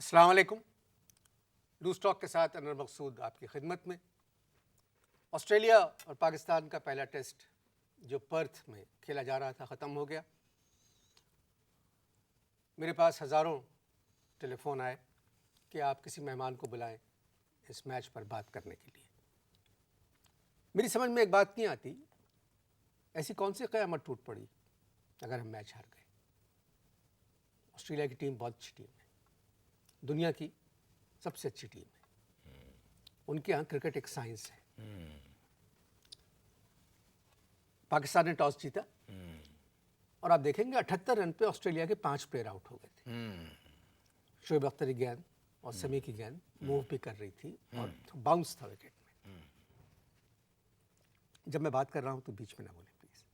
السلام علیکم. Loose talk کے ساتھ انور مقصود آپ کی خدمت میں. آسٹریلیا اور پاکستان کا پہلا ٹیسٹ جو پرتھ میں کھیلا جا رہا تھا ختم ہو گیا. میرے پاس ہزاروں ٹیلی فون آئے کہ آپ کسی مہمان کو بلائیں اس میچ پر بات کرنے کے لیے. میری سمجھ میں ایک بات نہیں آتی، ایسی کون سی قیامت ٹوٹ پڑی اگر ہم میچ ہار گئے؟ آسٹریلیا کی ٹیم بہت اچھی ٹیم ہے، دنیا کی سب سے اچھی ٹیم ہے. ان کے ہاں کرکٹ ایک سائنس ہے. پاکستان نے ٹاس جیتا اور آپ دیکھیں گے 78 رن پہ آسٹریلیا کے 5 پلیئر آؤٹ ہو گئے تھے. شعیب اختر کی گیند اور سمی کی گیند موو بھی کر رہی تھی اور باؤنس تھا وکٹ میں. جب میں بات کر رہا ہوں تو بیچ میں نہ بولیں پلیز.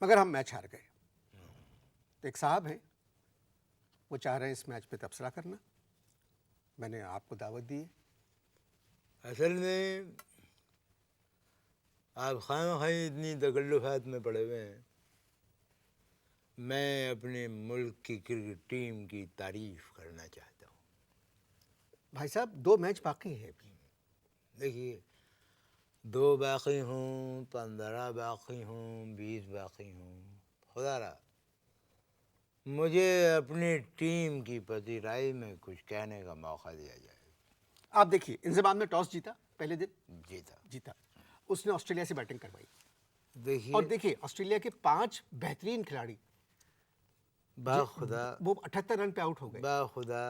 مگر ہم میچ ہار گئے. تو ایک صاحب ہیں، وہ چاہ رہے ہیں اس میچ پہ تبصرہ کرنا. میں نے آپ کو دعوت دی ہے. اصل میں آپ خواہ خواہ اتنی تکلفات میں پڑے ہوئے ہیں. میں اپنے ملک کی کرکٹ ٹیم کی تعریف کرنا چاہتا ہوں. بھائی صاحب 2 میچ باقی ہیں ابھی. دیکھیے، 2 باقی ہوں، 15 باقی ہوں، 20 باقی ہوں، خدا را مجھے اپنی ٹیم کی پذیرائی میں کچھ کہنے کا موقع دیا جائے. آپ دیکھیے، انضمام نے ٹاس جیتا پہلے دن، جیتا. اس نے آسٹریلیا سے بیٹنگ کروائی. دیکھیے، اور دیکھیے آسٹریلیا کے 5 بہترین کھلاڑی باخدا وہ 78 رن پہ آؤٹ ہو گئے. باخدا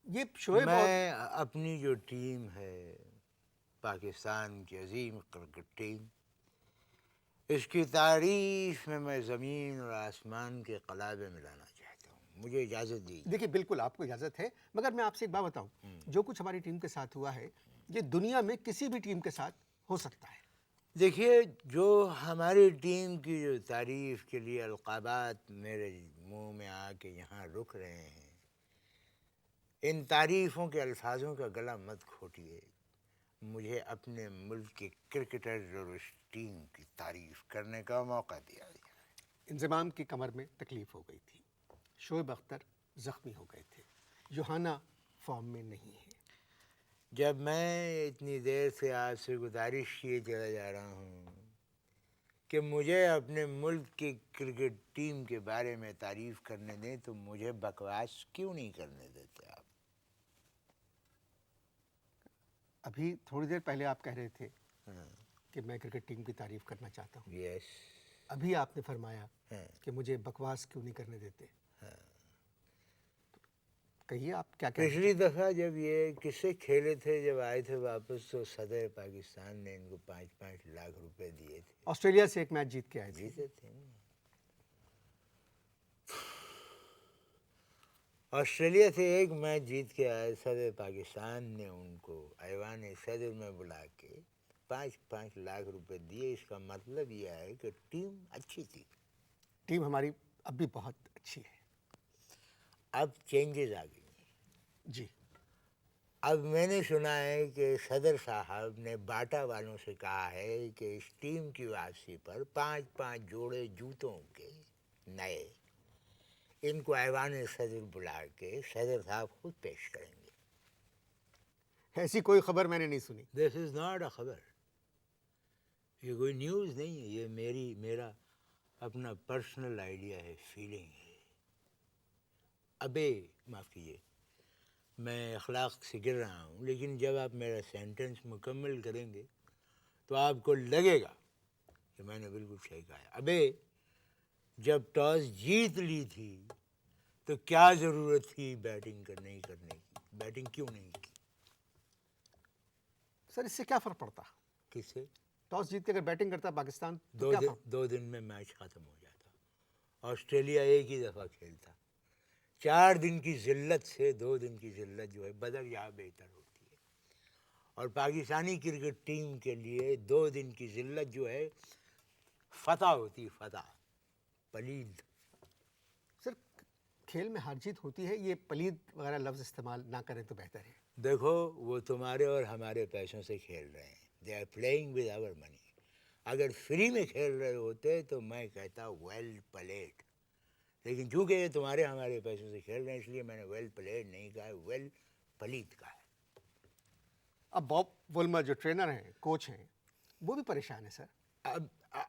یہ شعیب اور میں اپنی جو ٹیم ہے پاکستان کی عظیم کرکٹ ٹیم، اس کی تعریف میں زمین اور آسمان کے قلابے ملانا چاہتا ہوں. مجھے اجازت دیجیے. دیکھیے بالکل آپ کو اجازت ہے، مگر میں آپ سے ایک بات بتاؤں، جو کچھ ہماری ٹیم کے ساتھ ہوا ہے یہ دنیا میں کسی بھی ٹیم کے ساتھ ہو سکتا ہے. دیکھیے، جو ہماری ٹیم کی جو تعریف کے لیے القابات میرے منہ میں آ کے یہاں رک رہے ہیں، ان تعریفوں کے الفاظوں کا گلا مت گھوٹیے. مجھے اپنے ملک کے کرکٹر اور اس ٹیم کی تعریف کرنے کا موقع دیا گیا. انضمام کی کمر میں تکلیف ہو گئی تھی، شعیب اختر زخمی ہو گئے تھے، یوہانا فارم میں نہیں ہے. جب میں اتنی دیر سے آپ سے گزارش کیے چلا جا رہا ہوں کہ مجھے اپنے ملک کی کرکٹ ٹیم کے بارے میں تعریف کرنے دیں، تو مجھے بکواس کیوں نہیں کرنے دیتے آپ؟ ابھی تھوڑی دیر پہلے آپ کہہ رہے تھے کہ میں کرکٹ ٹیم کی تعریف کرنا چاہتا ہوں. یس. ابھی آپ نے فرمایا کہ مجھے بکواس کیوں نہیں کرنے دیتے. کہیے آپ کیا کہنا پچھلی دفعہ جب یہ کسے کھیلے تھے، جب آئے تھے واپس، تو صدر پاکستان نے ان کو 5-5 لاکھ روپے دیے تھے. آسٹریلیا سے ایک میچ جیت کے آئے تھے. جیتے تھے. آسٹریلیا سے ایک میچ جیت کے آئے. صدر پاکستان نے ان کو ایوان صدر میں بلا کے 5-5 لاکھ روپے دیے. اس کا مطلب یہ ہے کہ ٹیم اچھی تھی. ٹیم ہماری اب بھی بہت اچھی ہے. اب چینجز آ گئی. جی. اب میں نے سنا ہے کہ صدر صاحب نے باٹا والوں سے کہا ہے کہ اس ٹیم کی واپسی پر 5-5 جوڑے جوتوں کے نئے ان کو ایوان صدر بلا کے صدر صاحب خود پیش کریں گے. ایسی کوئی خبر میں نے نہیں سنی. دس از ناٹ اے خبر. یہ کوئی نیوز نہیں ہے. یہ میرا اپنا پرسنل آئیڈیا ہے، فیلنگ ہے. ابے معاف کیجیے، میں اخلاق سے گر رہا ہوں، لیکن جب آپ میرا سینٹنس مکمل کریں گے تو آپ کو لگے گا کہ میں نے بالکل صحیح کہا ہے. ابے جب ٹاس جیت لی تھی تو کیا ضرورت تھی بیٹنگ کرنے کی؟ بیٹنگ کیوں نہیں کی؟ سر اس سے کیا فرق پڑتا؟ کس سے؟ ٹاس جیت کے اگر بیٹنگ کرتا پاکستان تو کیا فرق؟ 2 دن میں میچ ختم ہو جاتا. آسٹریلیا ایک ہی دفعہ کھیلتا. 4 دن کی ذلت سے 2 دن کی ذلت جو ہے بدل یا بہتر ہوتی ہے. اور پاکستانی کرکٹ ٹیم کے لیے 2 دن کی ذلت جو ہے فتح ہوتی. فتح پلید. سر کھیل میں ہار جیت ہوتی ہے، یہ پلید وغیرہ لفظ استعمال نہ کریں تو بہتر ہے. دیکھو، وہ تمہارے اور ہمارے پیسوں سے کھیل رہے ہیں. They are playing with our money. اگر فری میں کھیل رہے ہوتے تو میں کہتا ویل پلیڈ. لیکن چونکہ یہ تمہارے ہمارے پیسوں سے کھیل رہے ہیں اس لیے میں نے ویل پلیڈ نہیں کہا ہے, ویل پلیت کہا ہے. اب باب وولمر جو ٹرینر ہیں, کوچ ہیں, وہ بھی پریشان ہیں سر.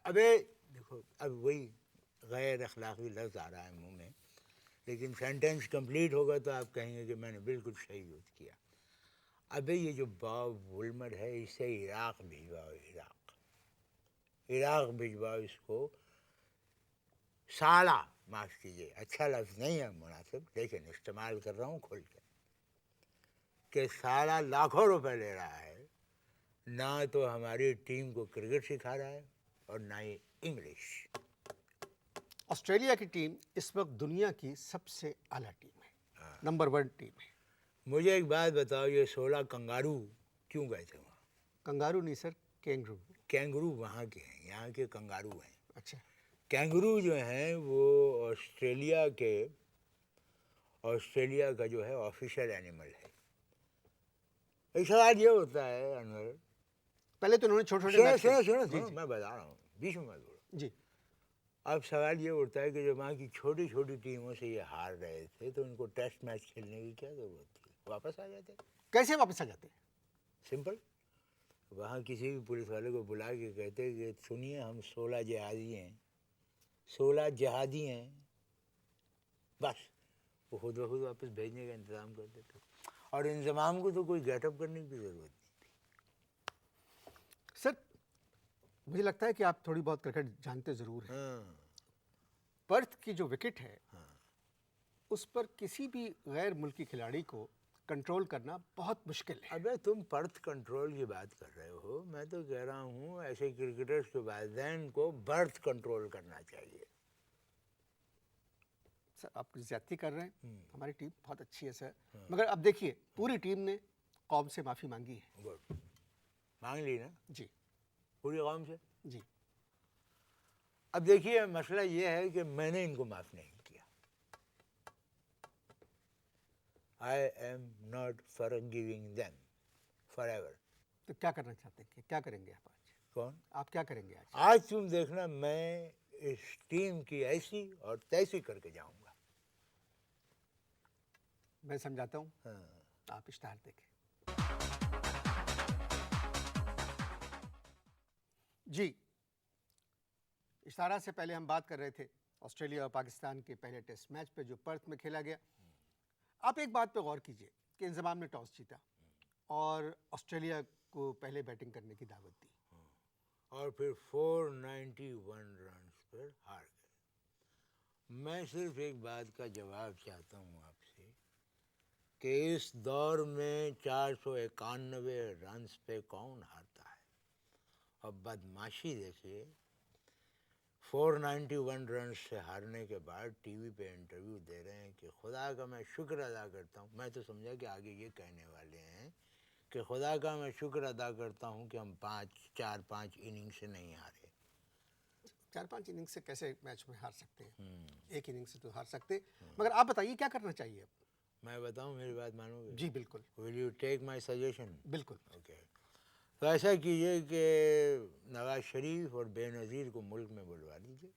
ابے دیکھو, اب وہی غیر اخلاقی لفظ آ رہا ہے منہ میں, لیکن سینٹینس کمپلیٹ ہوگا تو آپ کہیں گے کہ میں نے بالکل صحیح یوز کیا. ابے یہ جو باب وولمر ہے اسے عراق بھجواؤ, عراق بھجواؤ اس کو. سالہ, معاف کیجیے اچھا لفظ نہیں ہے مناسب لیکن استعمال کر رہا ہوں کھل کے, کہ سالہ لاکھوں روپے لے رہا ہے, نہ تو ہماری ٹیم کو کرکٹ سکھا رہا ہے اور نہ ہی انگلش. آسٹریلیا کی ٹیم اس وقت دنیا کی سب سے اعلیٰ ٹیم ہے, نمبر 1 ٹیم ہے. مجھے ایک بات بتاؤ, یہ 16 کنگارو کیوں گئے تھے وہاں؟ کنگارو نہیں سر, کینگرو. کینگرو وہاں کے ہیں, یہاں کے کنگارو ہیں. اچھا. کینگرو جو ہیں وہ آسٹریلیا کا جو ہے آفیشیل اینیمل ہے. ایک سوال یہ ہوتا ہے انور, پہلے تو انہوں نے چھوٹے چھوٹے میچ سنو میں بتا رہا ہوں, بیچ میں مت بولو. جی. اب سوال یہ اٹھتا ہے کہ جب وہاں کی چھوٹی چھوٹی ٹیموں سے یہ ہار رہے تھے تو ان کو ٹیسٹ میچ کھیلنے کی کیا ضرورت تھی؟ واپس آ جاتے. کیسے واپس آ جاتے ہیں؟ سمپل, وہاں کسی بھی پولیس والے کو بلا کے کہتے کہ سنیے ہم 16 جہادی ہیں, بس وہ خود بخود واپس بھیجنے کا انتظام کر دیتے. اور انضمام کو تو کوئی گیٹ اپ کرنے کی ضرورت نہیں. سر مجھے لگتا ہے کہ آپ تھوڑی بہت کرکٹ جانتے ضرور ہیں. پرتھ کی جو وکٹ ہے اس پر کسی بھی غیر ملکی کھلاڑی کو کنٹرول کرنا بہت مشکل ہے. ابے تم پرتھ کنٹرول کی بات کر رہے ہو, میں تو کہہ رہا ہوں ایسے کرکٹرز کے والدین کو برتھ کنٹرول کرنا چاہیے. سر آپ زیادتی کر رہے ہیں, ہماری ٹیم بہت اچھی ہے سر, مگر اب دیکھیے پوری ٹیم نے قوم سے معافی مانگی ہے. گڈ, مانگ لی نا جی پوری قوم سے. جی. اب دیکھیے مسئلہ یہ ہے کہ میں نے ان کو معاف نہیں کیا. I am not forgiving them forever. تو کیا کرنا چاہتے ہیں, کیا کریں گے آپ آج؟ کون؟ آپ کیا کریں گے آج؟ آج تم دیکھنا میں اس ٹیم کی ایسی اور تیسی کر کے جاؤں گا. میں سمجھاتا ہوں, آپ اشتہار دیکھیں. جی, اشتہارات سے پہلے ہم بات کر رہے تھے آسٹریلیا اور پاکستان کے پہلے ٹیسٹ میچ پہ جو پرتھ میں کھیلا گیا. آپ ایک بات پہ غور کیجئے کہ انضمام نے ٹاس جیتا اور آسٹریلیا کو پہلے بیٹنگ کرنے کی دعوت دی, اور پھر 491 رنز پر ہار گئے. میں صرف ایک بات کا جواب چاہتا ہوں آپ سے کہ اس دور میں 491 رنز پہ کون ہارتا ہے؟ اور بدماشی دیکھیے, 491 رنز سے ہارنے کے بعد ٹی وی پہ انٹرویو دے رہے ہیں کہ خدا کا میں شکر ادا کرتا ہوں. میں تو سمجھا کہ آگے یہ کہنے والے ہیں کہ خدا کا میں شکر ادا کرتا ہوں کہ ہم 4-5 اننگ سے نہیں ہارے. 4-5 اننگ سے کیسے میچ میں ہار سکتے ہیں؟ ایک اننگ سے تو ہار سکتے. مگر آپ بتائیے کیا کرنا چاہیے اب؟ میں بتاؤں, میری بات مانو گے؟ جی بالکل. Will you take my suggestion? بالکل. اوکے. تو ایسا کیجیے کہ نواز شریف اور بے نظیر کو ملک میں بلوا لیجیے,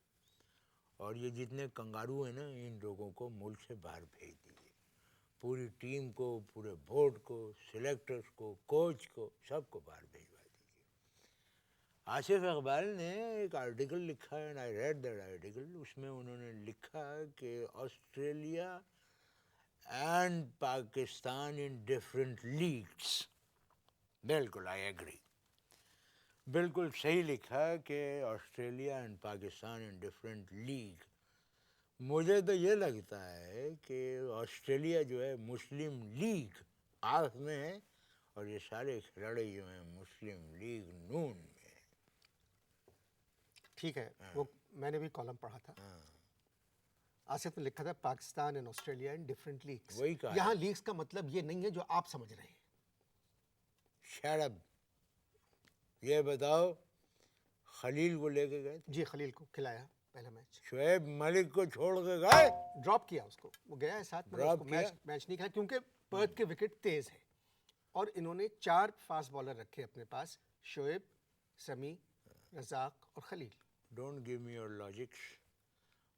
اور یہ جتنے کنگارو ہیں نا ان لوگوں کو ملک سے باہر بھیج دیجیے. پوری ٹیم کو, پورے بورڈ کو, سلیکٹرز کو, کوچ کو, سب کو باہر بھیجوا دیجیے. آصف اقبال نے ایک آرٹیکل لکھا ہے, آئی ریڈ دیٹ آرٹیکل. اس میں انہوں نے لکھا کہ Australia and Pakistan in different legs. بالکل آئی ایگری, بالکل صحیح لکھا کہ Australia and Pakistan in different league. مجھے تو یہ لگتا ہے کہ آسٹریلیا جو ہے مسلم لیگ آف میں ہے, اور یہ سارے کھلاڑی جو ہیں مسلم لیگ نون میں. ٹھیک ہے, وہ میں نے بھی کالم پڑھا تھا, آصف نے لکھا تھا Pakistan and Australia in different legs. وہی کہا, یہاں لیگس کا مطلب یہ نہیں ہے جو آپ سمجھ رہے ہیں. Shut up. یہ بتاؤ خلیل کو لے کے گئے تھے؟ جی, خلیل کو کھلایا پہلا میچ. شعیب ملک کو چھوڑ کے گئے؟ ڈراپ کیا اس کو, وہ گیا ہے ساتھ میں, اس کو میچ نہیں کھایا کیونکہ پرتھ کے وکٹ تیز ہے اور انہوں نے 4 فاسٹ بالر رکھے اپنے پاس, شعیب, سمیع, رزاق اور Khalil. Don't give me your logics.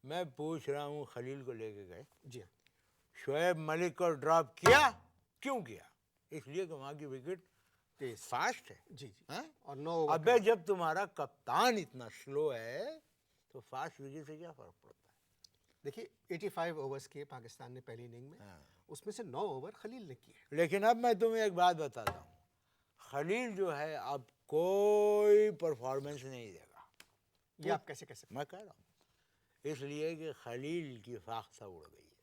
میں پوچھ رہا ہوں خلیل کو لے کے گئے, جی ہاں, شعیب ملک کو ڈراپ کیا, کیوں کیا؟ اس لیے کہ وہاں کی وکٹ تیز, فاسٹ ہے. جی جی, ہاں؟ اور 9 اوور ابے جب تمہارا کپتان اتنا سلو ہے تو فاسٹ وکٹ سے کیا فرق پڑتا ہے؟ دیکھیے 85 اوورز کیے پاکستان نے پہلی اننگ میں, اس میں سے 9 اوور خلیل نے کیے. لیکن اب میں تمہیں ایک بات بتاتا ہوں, خلیل جو ہے اب کوئی پرفارمنس نہیں دے گا. یہ آپ کیسے کہہ سکتے میں کہہ رہا ہوں اس لیے کہ خلیل کی فاختہ اڑ گئی ہے.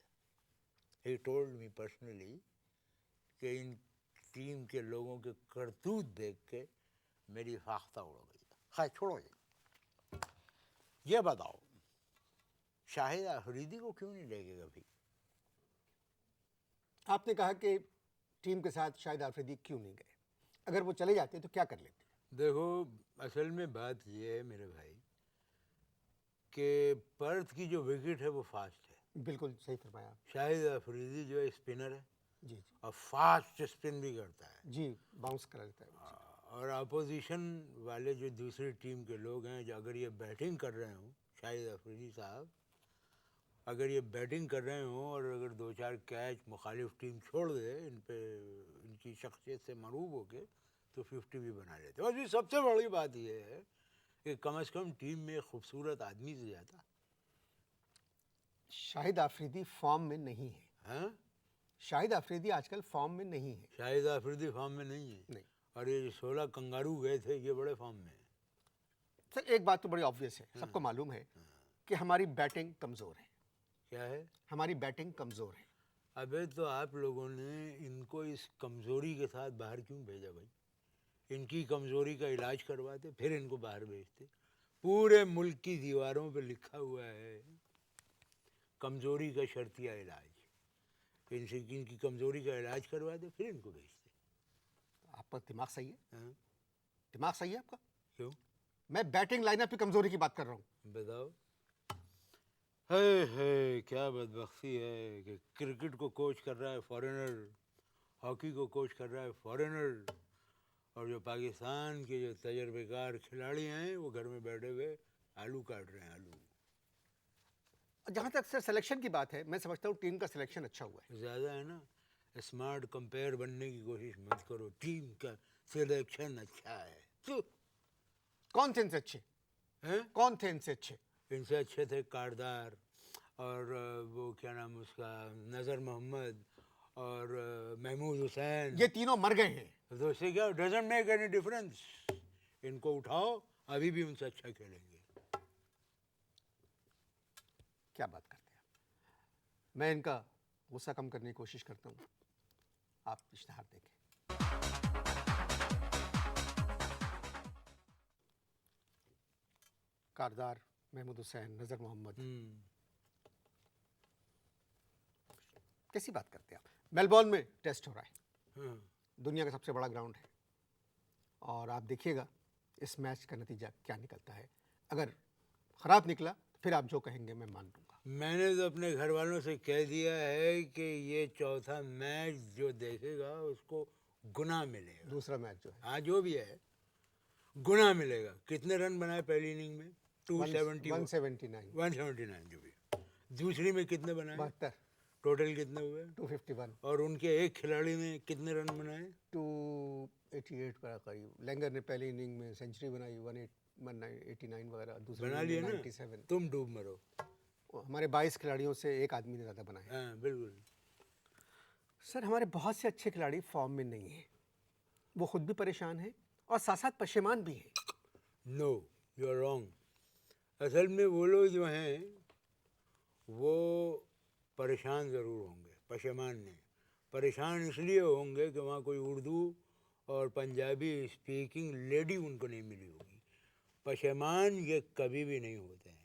ہی ٹولڈ می پرسنلی کہ ان ٹیم کے لوگوں کے کرتوت دیکھ کے میری فاختہ اڑ گئی. خیر چھوڑو یہ بتاؤ شاہد آفریدی کو کیوں نہیں لے گئے کبھی؟ آپ نے کہا کہ ٹیم کے ساتھ شاہد آفریدی کیوں نہیں گئے, اگر وہ چلے جاتے تو کیا کر لیتے؟ دیکھو اصل میں بات یہ ہے میرے بھائی کہ پرتھ کی جو وکٹ ہے وہ فاسٹ ہے. بالکل صحیح فرمایا آپ. شاہد آفریدی جو ہے اسپنر ہے جی جی اور فاسٹ اسپن بھی کرتا ہے, جی, باؤنس کرا دیتا ہے. اور اپوزیشن والے جو دوسری ٹیم کے لوگ ہیں جو اگر یہ بیٹنگ کر رہے ہوں, شاہد آفریدی صاحب اگر یہ بیٹنگ کر رہے ہوں اور اگر 2-4 کیچ مخالف ٹیم چھوڑ دے ان پہ ان کی شخصیت سے مروب ہو کے تو 50 بھی بنا لیتے. اور بھی سب سے بڑی بات یہ ہے کہ کم از کم ٹیم میں ایک خوبصورت آدمی سے جاتا. شاہد آفریدی فارم میں نہیں ہے. ہاں, شاہد آفریدی آج کل فارم میں نہیں ہے. شاہد آفریدی فارم میں نہیں ہے, نہیں اور یہ 16 کنگارو گئے تھے یہ بڑے فارم میں ہیں. سر, ایک بات تو بڑی آبویس ہے, سب کو معلوم ہے کہ ہماری بیٹنگ کمزور ہے. کیا ہے؟ ہماری بیٹنگ کمزور ہے. ابے تو آپ لوگوں نے ان کو اس کمزوری کے ساتھ باہر کیوں بھیجا بھائی؟ ان کی کمزوری کا علاج کرواتے پھر ان کو باہر بھیجتے. پورے ملک کی دیواروں پہ لکھا ہوا ہے کمزوری کا شرطیہ علاج. ان سے ان کی کمزوری کا علاج کرواتے پھر ان کو بھیجتے. آپ کا دماغ صحیح ہے, ہاں دماغ صحیح ہے آپ کا. کیوں؟ میں بیٹنگ لائن اپ کی کمزوری کی بات کر رہا ہوں. بتاؤ. ہے کیا بدبختی ہے کہ کرکٹ کو کوچ کر رہا ہے فارینر, ہاکی کو کوچ کر رہا ہے فارینر, اور جو پاکستان کے جو تجربے کار کھلاڑی ہیں وہ گھر میں بیٹھے ہوئے آلو کاٹ رہے ہیں. آلو. جہاں تک سر سلیکشن کی بات ہے, میں سمجھتا ہوں ٹیم کا سلیکشن اچھا ہوا ہے. زیادہ ہے نا, اسمارٹ کمپیئر بننے کی کوشش مت کرو. ٹیم کا سلیکشن اچھا ہے. تو کون تھے ان سے اچھے؟ ہیں کون تھے ان سے اچھے؟ ان سے اچھے تھے کاردار اور وہ کیا نام اس کا نذر محمد اور محمود حسین. یہ تینوں مر گئے ہیں. تو اس سے کیا ڈزنٹ میک اینی ڈفرینس. ان کو اٹھاؤ, ابھی بھی ان سے اچھا کھیلیں گے. کیا بات کرتے ہیں آپ. میں ان کا غصہ کم کرنے کی کوشش کرتا ہوں. آپ اشتہار دیکھیں. کاردار, محمود حسین, نذر محمد, کیسی بات کرتے ہیں آپ. میلبورن میں ٹیسٹ ہو رہا ہے, دنیا کا سب سے بڑا گراؤنڈ ہے, اور آپ دیکھیے گا اس میچ کا نتیجہ کیا نکلتا ہے. اگر خراب نکلا تو پھر آپ جو کہیں گے میں مان لوں گا. میں نے تو اپنے گھر والوں سے کہہ دیا ہے کہ یہ چوتھا میچ جو دیکھے گا اس کو گناہ ملے گا. دوسرا میچ جو ہے ہاں جو بھی ہے گناہ ملے گا. کتنے رن بنائے پہلی اننگ میں؟ 179 179 جو بھی. دوسری میں کتنے بنائے؟ 72. ٹوٹل کتنے ہوئے؟ 251. اور ان کے ایک کھلاڑی نے کتنے رن بنائے؟ 288 کا قریب. لینگر نے پہلی اننگ میں سینچری بنائی 189 وغیرہ. دوسری بنا اننگ لیے میں نا. 97. تم ڈوب مرو. ہمارے 22 کھلاڑیوں سے ایک آدمی نے زیادہ بنایا. ہاں بالکل. سر ہمارے بہت سے اچھے کھلاڑی فارم میں نہیں ہیں. وہ خود بھی پریشان ہیں اور ساتھ ساتھ پشیمان بھی ہیں. نو یو آر رانگ. اصل میں وہ لوگ جو ہیں وہ پریشان ضرور ہوں گے, پشیمان نہیں. پریشان اس لیے ہوں گے کہ وہاں کوئی اردو اور پنجابی اسپیکنگ لیڈی ان کو نہیں ملی ہوگی. پشیمان یہ کبھی بھی نہیں ہوتے ہیں,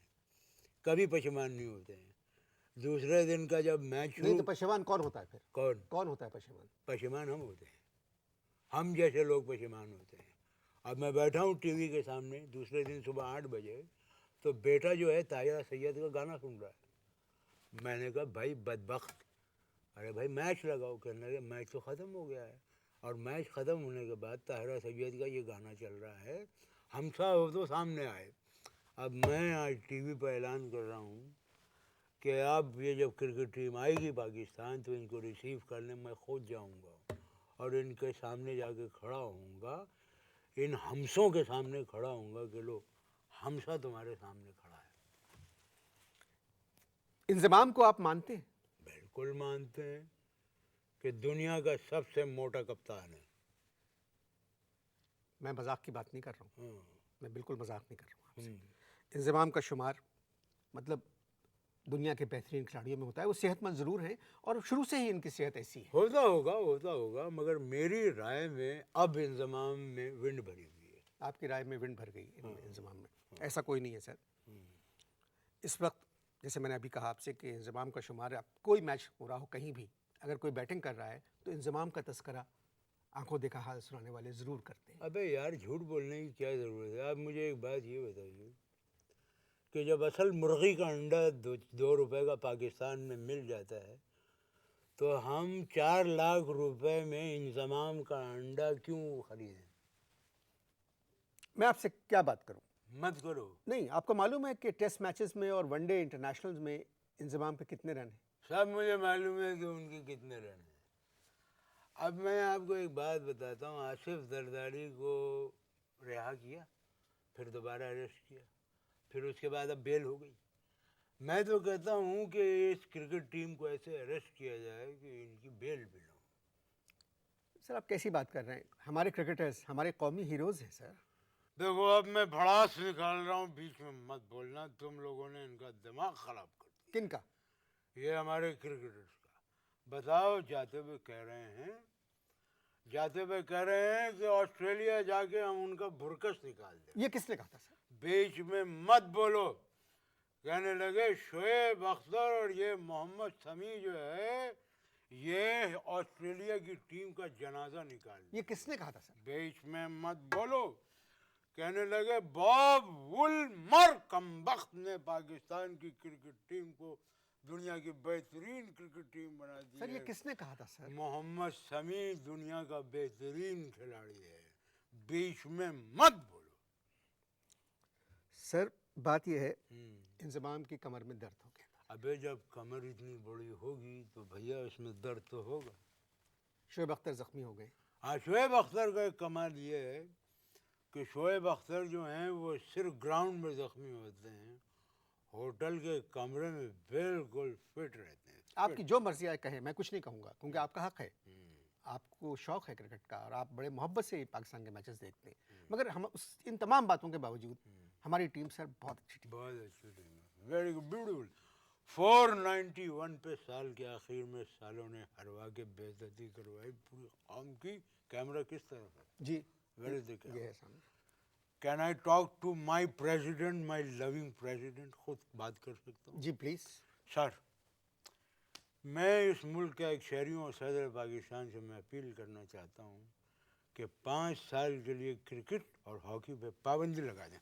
کبھی پشیمان نہیں ہوتے ہیں. دوسرے دن کا جب میچ نہیں تو پشیمان کون ہوتا ہے پھر؟ کون ہوتا ہے پشیمان؟ پشیمان ہم ہوتے ہیں. ہم جیسے لوگ پشیمان ہوتے ہیں. اب میں بیٹھا ہوں ٹی وی کے سامنے دوسرے دن صبح 8 بجے تو بیٹا جو ہے طاہرہ سید کا گانا سن رہا ہے. میں نے کہا بھائی بدبخت, ارے بھائی میچ لگاؤ. کہنے لگے میچ تو ختم ہو گیا ہے. اور میچ ختم ہونے کے بعد طاہرہ سید کا یہ گانا چل رہا ہے. ہم سب تو سامنے آئے. اب میں آج ٹی وی پہ اعلان کر رہا ہوں کہ اب یہ جب کرکٹ ٹیم آئے گی پاکستان تو ان کو ریسیو کرنے میں خود جاؤں گا اور ان کے سامنے جا کے کھڑا ہوں گا، ان ہمسوں کے سامنے کھڑا ہوں گا کہ لو ہمسا تمہارے سامنے کھڑا ہے۔ انضمام کو آپ مانتے ہیں؟ بالکل مانتے ہیں کہ دنیا کا سب سے موٹا کپتان ہے۔ میں مذاق کی بات نہیں کر رہا ہوں، ہاں، میں بالکل مذاق نہیں کر رہا ہوں آپ سے۔ انضمام کا شمار مطلب دنیا کے بہترین کھلاڑیوں میں ہوتا ہے، وہ صحت مند ضرور ہیں اور شروع سے ہی ان کی صحت ایسی ہے۔ ہوتا ہوگا مگر میری رائے میں اب انضمام میں ونڈ بھری ہوئی ہے۔ آپ کی رائے میں ونڈ بھر گئی انضمام میں؟ ایسا کوئی نہیں ہے سر۔ اس وقت جیسے میں نے ابھی کہا آپ سے کہ انضمام کا شمار، اب کوئی میچ ہو رہا ہو کہیں بھی، اگر کوئی بیٹنگ کر رہا ہے تو انضمام کا تذکرہ آنکھوں دیکھا حال سنانے والے ضرور کرتے ہیں۔ ابے یار جھوٹ بولنے کی کیا ضرورت ہے؟ آپ مجھے ایک بات یہ بتائیے کہ جب اصل مرغی کا انڈا 2 روپے کا پاکستان میں مل جاتا ہے تو ہم 4 لاکھ روپے میں انضمام کا انڈا کیوں خریدیں؟ میں آپ سے کیا بات کروں؟ مت کرو۔ نہیں، آپ کو معلوم ہے کہ ٹیسٹ میچز میں اور ون ڈے انٹرنیشنلز میں انضمام پہ کتنے رن ہیں؟ سب مجھے معلوم ہے کہ ان کے کتنے رن ہیں۔ اب میں آپ کو ایک بات بتاتا ہوں، آصف زرداری کو رہا کیا، پھر دوبارہ اریسٹ کیا، پھر اس کے بعد اب بیل ہو گئی۔ میں تو کہتا ہوں کہ اس کرکٹ ٹیم کو ایسے اریسٹ کیا جائے کہ ان کی بیل بھی نہ ہو۔ سر آپ کیسی بات کر رہے ہیں؟ ہمارے کرکٹرز ہمارے قومی ہیروز ہیں سر۔ دیکھو اب میں بھڑاس نکال رہا ہوں، بیچ میں مت بولنا، تم لوگوں نے ان کا دماغ خراب کر دیا۔ کن کا؟ یہ ہمارے کرکٹرز کا۔ بتاؤ، جاتے ہوئے کہہ رہے ہیں کہ آسٹریلیا جا کے ہم ان کا بھرکس نکال دیں۔ یہ کس نے کہا تھا سر؟ بیچ میں مت بولو۔ کہنے لگے شعیب اختر اور یہ محمد سمیع جو ہے یہ آسٹریلیا کی ٹیم کا جنازہ نکال دیں۔ یہ کس نے کہا تھا سر؟ بیچ میں مت بولو۔ کہنے لگے باب وولمر کمبخت نے پاکستان کی کرکٹ ٹیم کو دنیا کی بہترین کرکٹ ٹیم بنا دی ہے۔ سر یہ کس نے کہا تھا سر؟ محمد سمیع دنیا کا بہترین کھلاڑی ہے۔ بیچ میں مت بولو۔ سر بات یہ ہے انضمام کی کمر میں درد ہو گیا تھا۔ ابے جب کمر اتنی بڑی ہوگی تو بھیا اس میں درد تو ہوگا۔ شعیب اختر زخمی ہو گئے۔ ہاں، شعیب اختر کا ایک کمال یہ ہے کہ شعیب اختر جو ہیں وہ صرف گراؤنڈ میں زخمی ہوتے ہیں، ہوٹل کے کمرے میں بالکل فٹ رہتے ہیں۔ آپ کی جو مرضی آئے کہیں، میں کچھ نہیں کہوں گا کیونکہ آپ کا حق ہے، آپ کو شوق ہے کرکٹ کا اور آپ بڑے محبت سے پاکستان کے میچز دیکھتے ہیں، مگر ہم ان تمام باتوں کے باوجود ہماری ٹیم سر بہت اچھی ٹیم۔ بہت اچھی ٹیم ہے، ویری گڈ، بیوٹیفل۔ 491 پہ سال کے آخر میں سالوں نے ہروا کے بے عزتی کروائی پوری قوم کی۔ کیمرہ کس طرف ہے؟ جی ویری دیکھ۔ یہ ہے سامنے۔ Can I talk to my president, my loving president? خود بات کر سکتا ہوں؟ جی پلیز۔ سر، میں اس ملک کے ایک شہریوں اور صدر پاکستان سے میں اپیل کرنا چاہتا ہوں کہ 5 سال کے لیے کرکٹ اور ہاکی پہ پابندی لگا دیں۔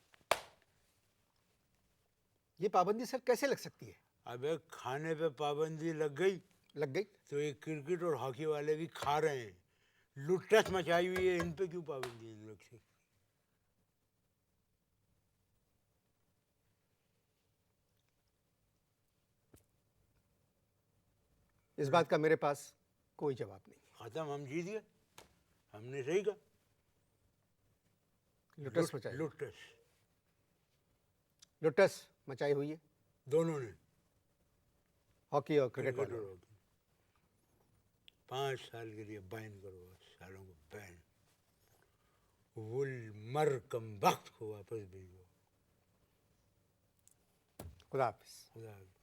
یہ پابندی سر کیسے لگ سکتی ہے؟ اب ایک کھانے پہ پابندی لگ گئی لگ گئی؟ تو یہ کرکٹ اور ہاکی والے بھی کھا رہے ہیں، لٹس مچائی ہوئی ہے، ان پہ کیوں پابندی نہیں لگ سکتی؟ اس بات کا میرے پاس کوئی جواب نہیں۔ ختم، ہم جیت گئے، ہم نے صحیح کہا۔ لٹس مچائی، لٹس لٹس مچائی ہوئی ہے دونوں نے، ہاکی اور کرکٹ کرکٹ والوں اور ہاکی۔ 5 سال کے لیے بین کرو، سالوں کو بین۔ وولمر کم بخت کو واپس بھیجو۔ نے۔ خدا حافظ۔ خدا حافظ۔